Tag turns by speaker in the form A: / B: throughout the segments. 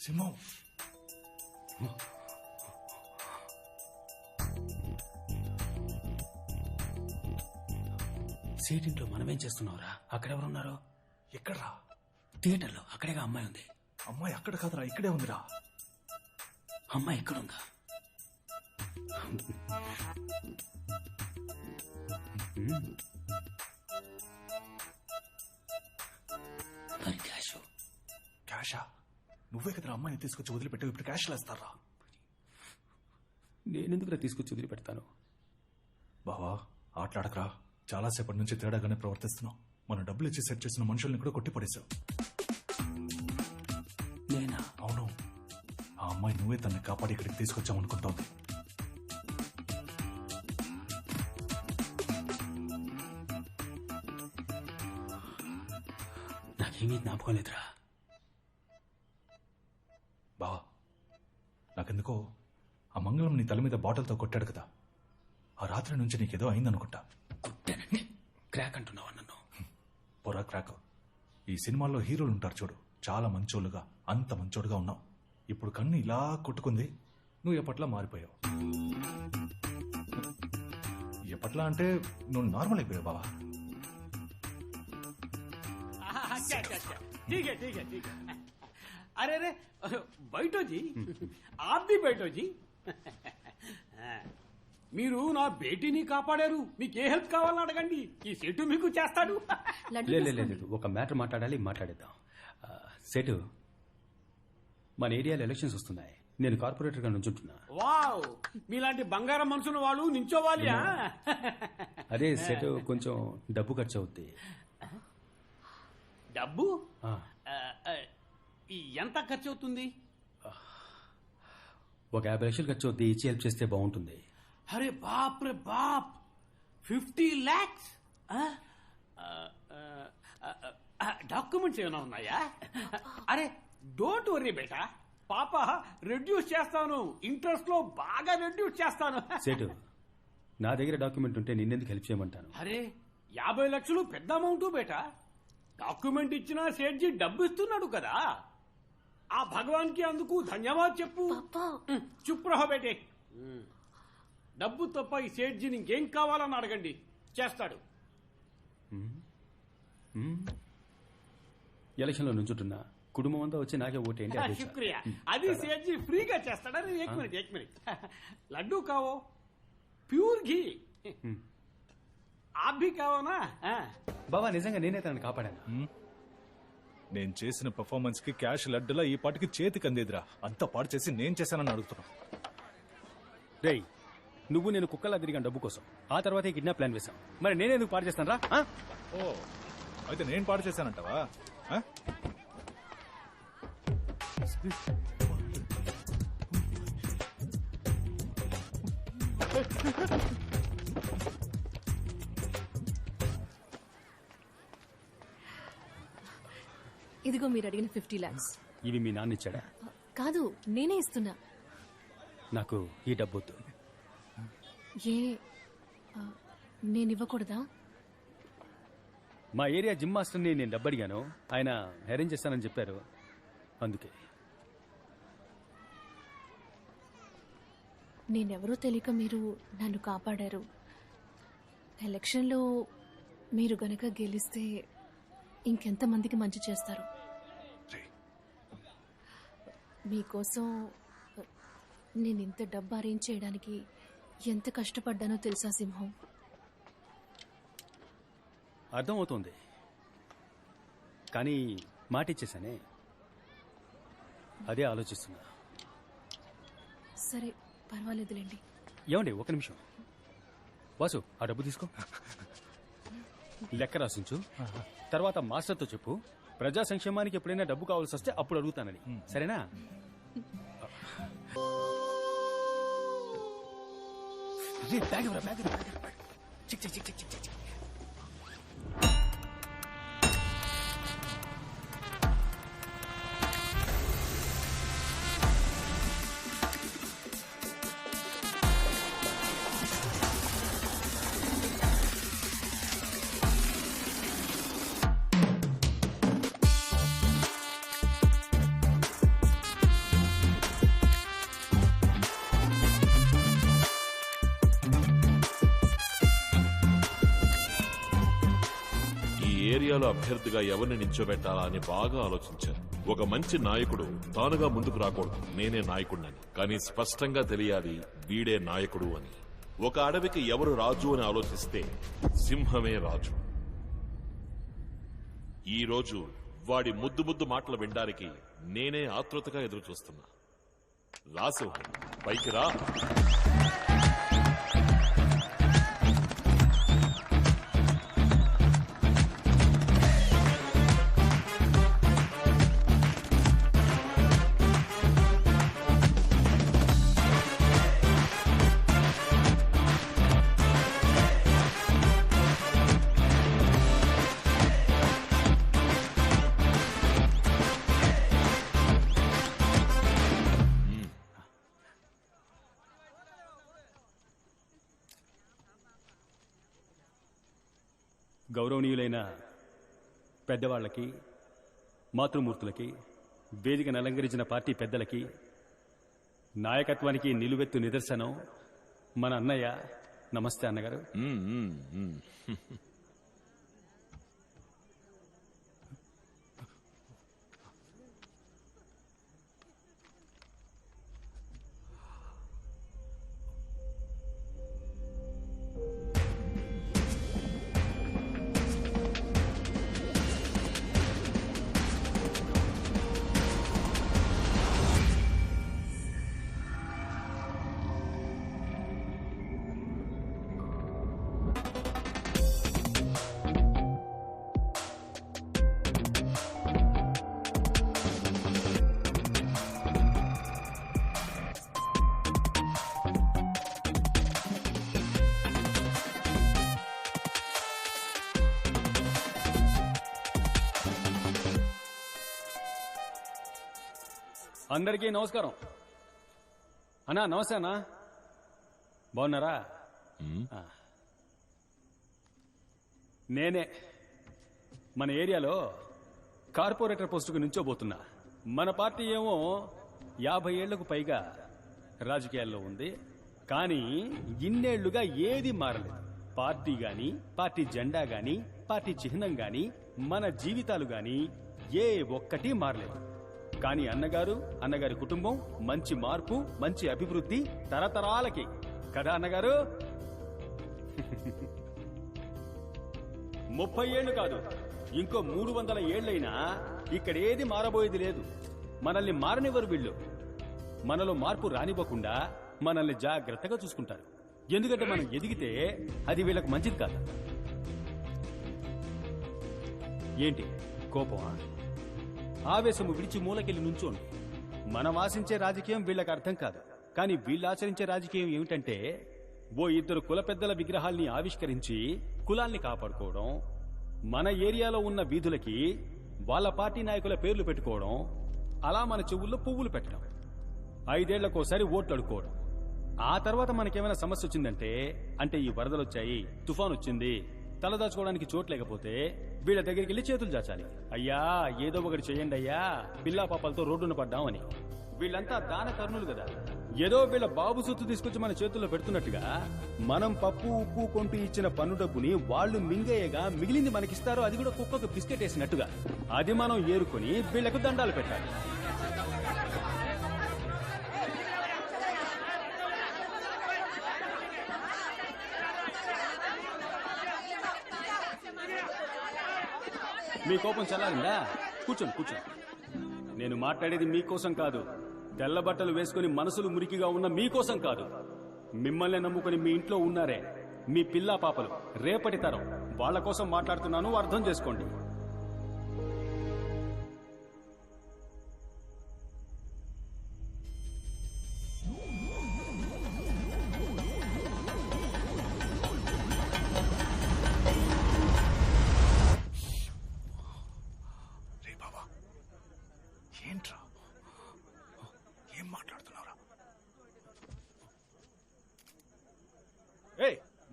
A: సింహం
B: సీటింట్లో మనమేం చేస్తున్నావురా? అక్కడెవరున్నారు?
A: ఎక్కడ్రా?
B: థియేటర్లో. అక్కడేగా అమ్మాయి ఉంది.
A: అమ్మాయి అక్కడ కాదురా, ఇక్కడే ఉందిరా.
B: అమ్మాయి ఎక్కడుందా? మరి క్యాష్?
A: క్యాషా? నువ్వే కదరా అమ్మాయిని తీసుకొచ్చి వదిలిపెట్టావు, ఇప్పుడు క్యాష్ లేస్తారా?
B: నేనెందుకురా తీసుకొచ్చి వదిలిపెడతాను?
A: బావా ఆటలాడకరా, చాలాసేపటి నుంచి తేడాగానే ప్రవర్తిస్తున్నావు. మనం డబ్బులు ఇచ్చి సెట్ చేసిన మనుషుల్ని కూడా కొట్టి పడేశావు.
B: నేనా?
A: అవును, ఆ అమ్మాయి నువ్వే తనని కాపాడి ఇక్కడికి తీసుకొచ్చామనుకుంటోంది.
B: నాకేమీ జ్ఞాపకం లేదురా.
A: బావా నాకెందుకో ఆ మంగళం నీ తల మీద బాటిల్తో కొట్టాడు కదా, ఆ రాత్రి నుంచి నీకేదో అయిందనుకుంటా.
B: కొట్టానండి. క్రాక్ అంటున్నావా నన్ను?
A: పొరా క్రాక్. ఈ సినిమాల్లో హీరోలు ఉంటారు చూడు, చాలా మంచోళ్ళుగా, అంత మంచోడుగా ఉన్నావు. ఇప్పుడు కన్ను ఇలా కొట్టుకుంది, నువ్వు ఎప్పట్లా మారిపోయావు. ఎప్పట్లా అంటే నువ్వు నార్మల్ అయిపోయావు బావా.
C: ठीक है ठीक है ठीक है. अरे अरे बैठो जी, आप भी बैठो जी. మీరు నా బేటీని కాపాడారు, మీకు ఏ హెల్ప్ కావాలని అడగండి, ఈ సెటు మీకు చేస్తాడు.
B: లేదు, ఒక మ్యాటర్ మాట్లాడేద్దాం. సెటు, మన ఏరియాలో ఎలక్షన్స్ వస్తున్నాయి. నేను కార్పొరేటర్ గా నుంచుంటున్నా.
C: వావ్, మీలాంటి బంగారం మనసున్న వాళ్ళు నించోవాలి.
B: అదే సెటు, కొంచెం డబ్బు ఖర్చు అవుద్ది.
C: డబ్బు ఎంత ఖర్చు అవుతుంది?
B: ఒక 50 లక్షలు ఖర్చు అవుద్ది. ఇచ్చి హెల్ప్ చేస్తే బాగుంటుంది.
C: అరే బాప్ రే బాప్, 50 lakhs. డాక్యుమెంట్స్ ఏమైనా ఉన్నాయా? అరే డోంట్ వరీ బేటా, పాప రెడ్యూస్ చేస్తాను, ఇంట్రెస్ట్ లో బాగా రెడ్యూస్ చేస్తాను.
B: సెటు, నా దగ్గర డాక్యుమెంట్ ఉంటే నిన్నెందుకు హెల్ప్ చేయమంటాను?
C: అరే 50 లక్షలు పెద్ద అమౌంట్ బేటా. డాక్యుమెంట్ ఇచ్చినా సేట్జీ డబ్బు ఇస్తున్నాడు కదా, ఆ భగవాన్ కి అందుకు ధన్యవాద్ చెప్పు. చుప్ రహో బేటే. డబ్బు తప్ప ఈ సేట్జీని ఇంకేం కావాలని అడగండి, చేస్తాడు.
B: ఎలక్షన్ లో నుంచుంటున్నా, కుటుంబం అంతా వచ్చి నాకే ఓటేయండి.
C: శుక్రియా, అది సేట్జీ ఫ్రీగా చేస్తాడా? ఏక్ మినిట్. లడ్డూ కావో, ప్యూర్ ఘీ. ఆభి కావోనా?
B: బాబా నిజంగా నేనే తనని కాపాడాను.
A: నేను చేసిన పర్ఫార్మెన్స్ కి క్యాష్ లడ్డులా ఈ పాటికి చేతికి అందేదిరా. అంతా పాడు చేసి నేను చేశానని అడుగుతున్నా.
B: రేయ్, నువ్వు నేను కుక్కలా తిరిగాను డబ్బు కోసం, ఆ తర్వాత కిడ్నాప్ ప్లాన్ వేశాం. మరి నేనేందుకు పాడు చేస్తాను రా?
A: ఓ, అయితే నేను పాడు చేశానంటావా?
D: ఇదిగో మీరు అడిగిన 50 lakhs.
B: ఇవి మీ నాన్న ఇచ్చాడా?
D: కాదు, నేనే ఇస్తున్నా.
B: నాకు ఈ డబ్బు వద్దు.
D: ఏ నేను ఇవ్వకూడదా?
B: మా ఏరియా జిమ్ మాస్టర్ని నేను డబ్బు అడిగాను, ఆయన అరేంజ్ చేస్తానని చెప్పారు, అందుకే.
D: నేనెవరో తెలియక మీరు నన్ను కాపాడారు. ఎలక్షన్లో మీరు గనక గెలిస్తే ఇంకెంతమందికి మంచి చేస్తారు. మీకోసం నేను ఇంత డబ్బు అరేంజ్ చేయడానికి ఎంత కష్టపడ్డానో తెలుసా సింహం?
B: అర్థమవుతోంది, కానీ మాట ఇచ్చేసానే, అదే ఆలోచిస్తున్నా.
D: సరే పర్వాలేదులేండి.
B: ఏమండి, ఒక నిమిషం. వాసు, ఆ డబ్బు తీసుకో, లెక్క రాసించు, తర్వాత మాస్టర్తో చెప్పు, ప్రజా సంక్షేమానికి ఎప్పుడైనా డబ్బు కావాల్సి వస్తే అప్పుడు అడుగుతానని. సరేనా?
E: ఏరియాలో అభ్యర్థిగా ఎవరిని నించోబెట్టాలా అని బాగా ఆలోచించాను. ఒక మంచి నాయకుడు తానుగా ముందుకు రాకూడదు, నేనే నాయకుడినని. కానీ స్పష్టంగా తెలియాలి వీడే నాయకుడు అని. ఒక అడవికి ఎవరు రాజు అని ఆలోచిస్తే సింహమే రాజు. ఈ రోజు వాడి ముద్దు ముద్దు మాటలు వినడానికి నేనే ఆతృతగా ఎదురు చూస్తున్నా. రాసు పైకి రా.
B: గౌరవనీయులైన పెద్దవాళ్లకి, మాతృమూర్తులకి, వేదికను అలంకరించిన పార్టీ పెద్దలకి, నాయకత్వానికి నిలువెత్తు నిదర్శనం మన అన్నయ్య. నమస్తే అన్నగారు. అందరికీ నమస్కారం. అన్నా నమస్తే అన్నా, బాగున్నారా? నేనే మన ఏరియాలో కార్పొరేటర్ పోస్టుకు నుంచోబోతున్నా. మన పార్టీ ఏమో 50 ఏళ్లకు పైగా రాజకీయాల్లో ఉంది, కానీ ఇన్నేళ్లుగా ఏది మారలేదు. పార్టీ గాని, పార్టీ జెండా గాని, పార్టీ చిహ్నం గాని, మన జీవితాలు గాని ఏ ఒక్కటి మారలేదు. కానీ అన్నగారి కుటుంబం మంచి మార్పు, మంచి అభివృద్ధి తరతరాలకి కదా అన్నగారు. 30 ఏళ్లు కాదు, ఇంకో 300 ఏళ్లైనా ఇక్కడేది మారబోయేది లేదు. మనల్ని మారనివ్వరు వీళ్ళు. మనలో మార్పు రానివ్వకుండా మనల్ని జాగ్రత్తగా చూసుకుంటారు. ఎందుకంటే మనం ఎదిగితే అది వీళ్ళకు మంచిది కాదు. ఏంటి కోపమా? ఆవేశము విడిచి మూలకెళ్ళి నుంచోండి. మనం ఆశించే రాజకీయం వీళ్ళకి అర్థం కాదు. కానీ వీళ్ళు ఆచరించే రాజకీయం ఏమిటంటే, ఓ 2 కుల పెద్దల విగ్రహాల్ని ఆవిష్కరించి కులాల్ని కాపాడుకోవడం, మన ఏరియాలో ఉన్న వీధులకి వాళ్ళ పార్టీ నాయకుల పేర్లు పెట్టుకోవడం, అలా మన చెవుల్లో పువ్వులు పెట్టడం, 5 ఏళ్లకోసారి ఓట్లు అడుక్కోవడం. ఆ తర్వాత మనకేమైనా సమస్య వచ్చిందంటే, అంటే ఈ వరదలొచ్చాయి, తుఫాన్ వచ్చింది, తలదాచుకోవడానికి చోటు లేకపోతే వీళ్ళ దగ్గరికి వెళ్ళి చేతులు చాచాలి. అయ్యా ఏదో ఒకటి చేయండి అయ్యా, పిల్లా పాపాలతో రోడ్డున పడ్డామని. వీళ్ళంతా దాన కర్ణులు కదా. ఏదో వీళ్ళ బాబు సొత్తు తీసుకొచ్చి మన చేతుల్లో పెడుతున్నట్టుగా మనం పప్పు ఉప్పు కొంటూ ఇచ్చిన పన్ను డబ్బుని వాళ్ళు మింగేయగా మిగిలింది మనకిస్తారు. అది కూడా కుక్కకు బిస్కెట్ వేసినట్టుగా. అది మనం ఏరుకొని వీళ్లకు దండాలు పెట్టాలి. మీ కోపం చల్లారిందా? కూర్చోండి. నేను మాట్లాడేది మీకోసం కాదు, తెల్ల బట్టలు వేసుకుని మనసులు మురికిగా ఉన్న మీకోసం కాదు. మిమ్మల్ని నమ్ముకుని మీ ఇంట్లో ఉన్నారే మీ పిల్లా పాపలు, రేపటి తరం, వాళ్ల కోసం మాట్లాడుతున్నాను, అర్థం చేసుకోండి.
A: ఏంట్రా ఏం మాట్లాడుతున్నారా?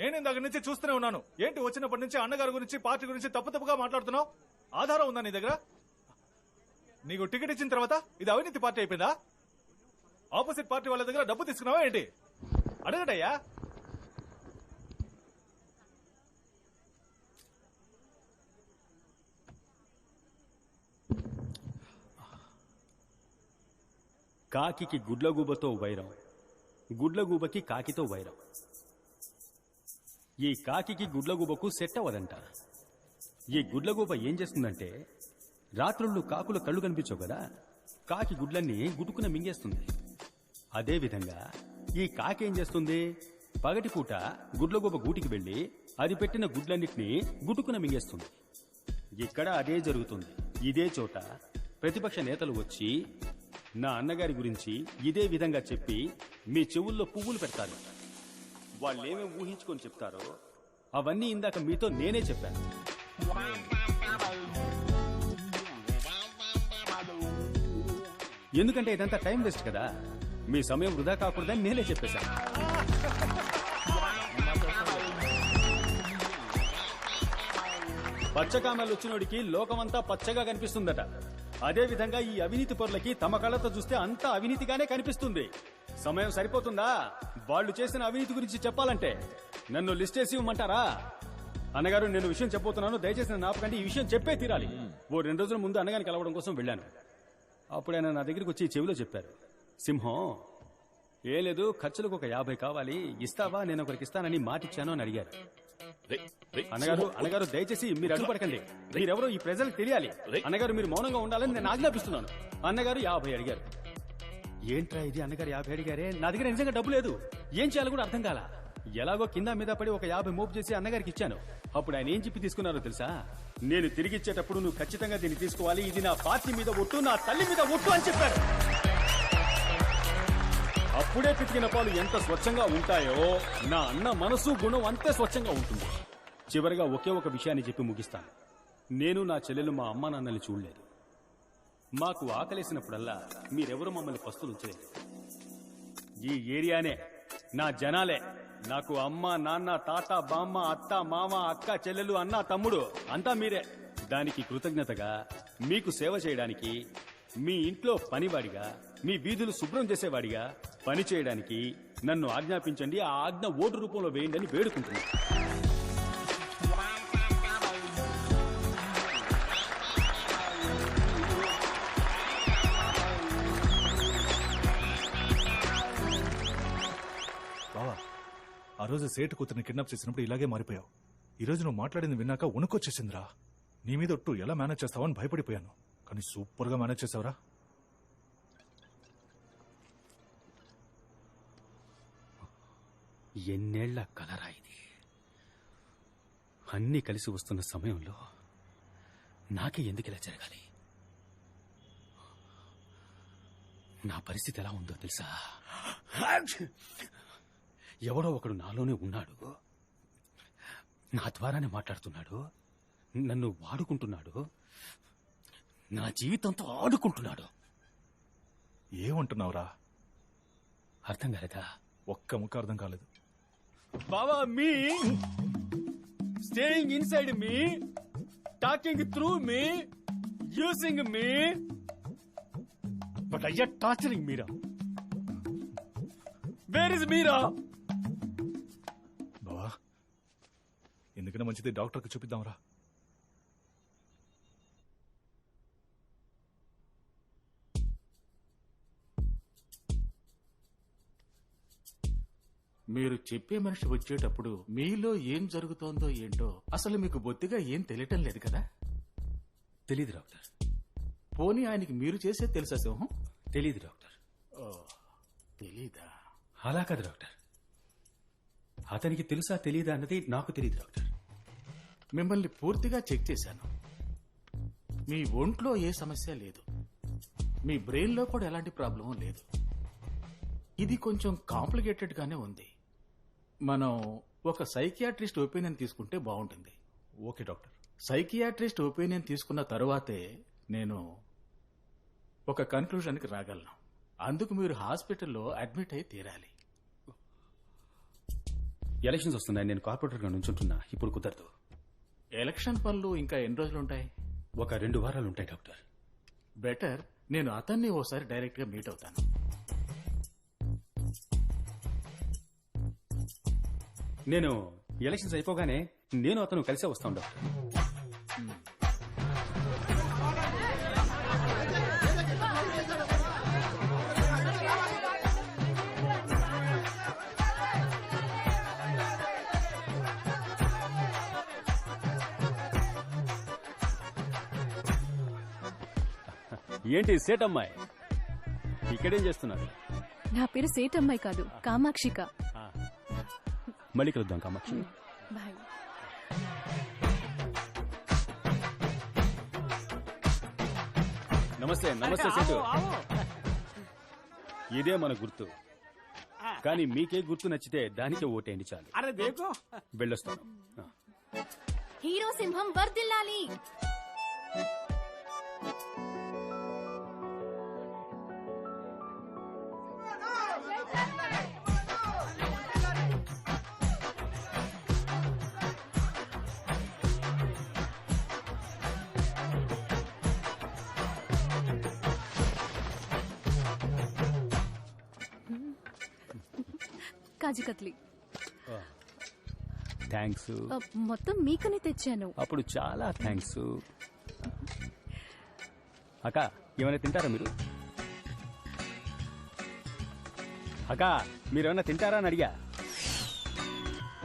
A: నేను ఇందాక నుంచి చూస్తూనే ఉన్నాను. ఏంటి వచ్చినప్పటి నుంచి అన్నగారి గురించి, పార్టీ గురించి తప్పుగా మాట్లాడుతున్నావు? ఆధారం ఉందా నీ దగ్గర? నీకు టికెట్ ఇచ్చిన తర్వాత ఇది అవినీతి పార్టీ అయిపోయిందా? ఆపోజిట్ పార్టీ వాళ్ళ దగ్గర డబ్బు తీసుకున్నావా ఏంటి? అడగటయ్యా.
B: కాకికి గుడ్లగూబతో వైరం, గుడ్లగూబకి కాకితో వైరం. ఈ కాకికి గుడ్లగూబకు సెట్ అవ్వదంట. ఈ గుడ్లగూబ ఏం చేస్తుందంటే, రాత్రుళ్ళు కాకుల కళ్ళు కనిపించవు కదా, కాకి గుడ్లన్నీ గుటుకున మింగేస్తుంది. అదేవిధంగా ఈ కాకి ఏం చేస్తుంది, పగటిపూట గుడ్లగూబ గూటికి వెళ్లి అది పెట్టిన గుడ్లన్నిటినీ గుటుకున మింగేస్తుంది. ఇక్కడ అదే జరుగుతుంది. ఇదే చోట ప్రతిపక్ష నేతలు వచ్చి నా అన్నగారి గురించి ఇదే విధంగా చెప్పి మీ చెవుల్లో పువ్వులు పెడతారు. వాళ్ళేమేం ఊహించుకొని చెప్తారో అవన్నీ ఇందాక మీతో నేనే చెప్పాను. ఎందుకంటే ఇదంతా టైం వేస్ట్ కదా, మీ సమయం వృధా కాకూడదని నేనే చెప్పేశాను. పచ్చకామెలు వచ్చినోడికి లోకమంతా పచ్చగా కనిపిస్తుందట. అదే విధంగా ఈ అవినీతి పరులకి తమ కళ్ళతో చూస్తే అంతా అవినీతిగానే కనిపిస్తుంది. సమయం సరిపోతుందా వాళ్ళు చేసిన అవినీతి గురించి చెప్పాలంటే? నన్ను లిస్ట్ చేసి ఇవ్వమంటారా? అన్నగారు, నేను విషయం చెప్పబోతున్నాను, దయచేసి నన్ను ఆపకండి. ఈ విషయం చెప్పే తీరాలి. ఓ 2 రోజుల ముందు అన్నగారిని కలవడం కోసం వెళ్ళాను. అప్పుడు ఆయన నా దగ్గరికి వచ్చి చెవిలో చెప్పారు, సింహం ఏ లేదు, ఖర్చులకు ఒక 50 కావాలి, ఇస్తావా? నేను ఒకరికి ఇస్తానని మాటిచ్చాను అని అడిగారు. అన్నగారు దయచేసి మీరు అడ్డుపడకండి. మీరెవరో ఈ ప్రజలకు తెలియాలి. అన్నగారు, మీరు మౌనంగా ఉండాలని నేను ఆజ్ఞాపిస్తున్నాను. అన్నగారు 50 అడిగారు. ఏంట్రా ఇది, అన్నగారు 50 అడిగారే, నా దగ్గర నిజంగా డబ్బు లేదు, ఏం చేయాలో కూడా అర్థం కాల. ఎలాగో కింద మీద పడి ఒక 50 మోపు చేసి అన్నగారికి ఇచ్చాను. అప్పుడు ఆయన ఏం చెప్పి తీసుకున్నారో తెలుసా? నేను తిరిగిచ్చేటప్పుడు నువ్వు ఖచ్చితంగా దీన్ని తీసుకోవాలి, ఇది నా పార్టీ మీద ఒట్టు, నా తల్లి మీద ఒట్టు అని చెప్పారు. అప్పుడే పితికిన పాలు ఎంత స్వచ్ఛంగా ఉంటాయో నా అన్న మనసు గుణం అంతే స్వచ్ఛంగా ఉంటుంది. చివరిగా ఒకే ఒక విషయాన్ని చెప్పి ముగిస్తాను. నేను నా చెల్లెలు మా అమ్మా నాన్నల్ని చూడలేదు. మాకు ఆకలేసినప్పుడల్లా మీరెవరూ మమ్మల్ని పస్తులుంచలేదు. ఈ ఏరియానే, నా జనాలే నాకు అమ్మ, నాన్న, తాత, బామ్మ, అత్త, మామ, అక్క, చెల్లెలు, అన్న, తమ్ముడు అంతా మీరే. దానికి కృతజ్ఞతగా మీకు సేవ చేయడానికి, మీ ఇంట్లో పనివాడిగా, మీ వీధులు శుభ్రం చేసేవాడిగా పని చేయడానికి నన్ను ఆజ్ఞాపించండి. ఆ ఆజ్ఞ ఓటు రూపంలో వేయండి అని వేడుకుంటున్నాను.
A: బావా, ఆ రోజు సేటు కూతురిని కిడ్నాప్ చేసినప్పుడు ఇలాగే మారిపోయావు. ఈ రోజు నువ్వు మాట్లాడింది విన్నాక వణుకొచ్చేసిందిరా. నీ మీద ఒట్టు ఎలా మేనేజ్ చేస్తావని భయపడిపోయాను, కానీ సూపర్ గా మేనేజ్ చేసావురా.
B: ఎన్నేళ్ల కలరా ఇది. అన్నీ కలిసి వస్తున్న సమయంలో నాకే ఎందుకు ఇలా జరగాలి? నా పరిస్థితి ఎలా ఉందో తెలుసా? ఎవడో ఒకడు నాలోనే ఉన్నాడు, నా ద్వారానే మాట్లాడుతున్నాడు, నన్ను వాడుకుంటున్నాడు, నా జీవితంతో ఆడుకుంటున్నాడు.
A: ఏమంటున్నావురా?
B: అర్థం కాలేదా?
A: ఒక్క ముక్క అర్థం కాలేదు.
B: బావా, me staying inside me, talking through me, using me, but అయ్యా torturing Meera. Where is Meera?
A: బావా, ఎందుకన్నా మంచిది డాక్టర్కి చూపిద్దాంరా.
F: మీరు చెప్పే మనిషి వచ్చేటప్పుడు మీలో ఏం జరుగుతోందో ఏంటో అసలు మీకు బొత్తిగా ఏం తెలియటం లేదు కదా?
B: తెలీదు డాక్టర్.
F: పోనీ ఆయనకి మీరు చేసే తెలుసా సింహం?
B: తెలీదు డాక్టర్.
F: తెలీదా?
B: అలా కాదు డాక్టర్, అతనికి తెలుసా తెలీదా అన్నది నాకు తెలీదు డాక్టర్.
F: మిమ్మల్ని పూర్తిగా చెక్ చేశాను. మీ ఒంట్లో ఏ సమస్య లేదు, మీ బ్రెయిన్ లో కూడా ఎలాంటి ప్రాబ్లం లేదు. ఇది కొంచెం కాంప్లికేటెడ్ గానే ఉంది. మనం ఒక సైకియాట్రిస్ట్ ఒపీనియన్ తీసుకుంటే బాగుంటుంది.
A: Okay doctor.
F: సైకియాట్రిస్ట్ ఒపీనియన్ తీసుకున్న తరువాతే నేను ఒక కన్క్లూజన్కి రాగలను. అందుకు మీరు హాస్పిటల్లో అడ్మిట్ అయి తీరాలి.
B: ఎలక్షన్స్ వస్తున్నాయి, నేను కార్పొరేటర్గా నుంచుంటున్నా, ఇప్పుడు కుదరదు.
F: ఎలక్షన్ పనులు ఇంకా ఎన్ని రోజులుంటాయి?
B: ఒక 2 వారాలు ఉంటాయి డాక్టర్.
F: బెటర్ నేను అతన్ని ఓసారి డైరెక్ట్ గా మీట్ అవుతాను.
B: నేను ఎలక్షన్స్ అయిపోగానే నేను అతను కలిసే వస్తాను డాక్టర్. ఏంటి సేటమ్మాయి ఇక్కడేం చేస్తున్నారు?
D: నా పేరు సేటమ్మాయి కాదు, కామాక్షిక.
B: మళ్ళీ కలుద్దాం కామాక్షి.
D: బాయ్.
B: నమస్తే నమస్తే సేటు. ఇదే మన గుర్తు, కానీ మీకే గుర్తు నచ్చితే దానికే ఓటేయండి చాలు.
C: అరే దేకో
B: వెళ్ళొస్తాను.
D: హీరో సింహం వర్ధిల్లాలి. కాజు కత్లీ
B: థ్యాంక్స్.
D: మొత్తం మీకనే తెచ్చాను.
B: అప్పుడు చాలా థ్యాంక్స్. అక్క ఏమైనా తింటారా మీరు? అక్క మీరేమైనా తింటారా అని అడిగా.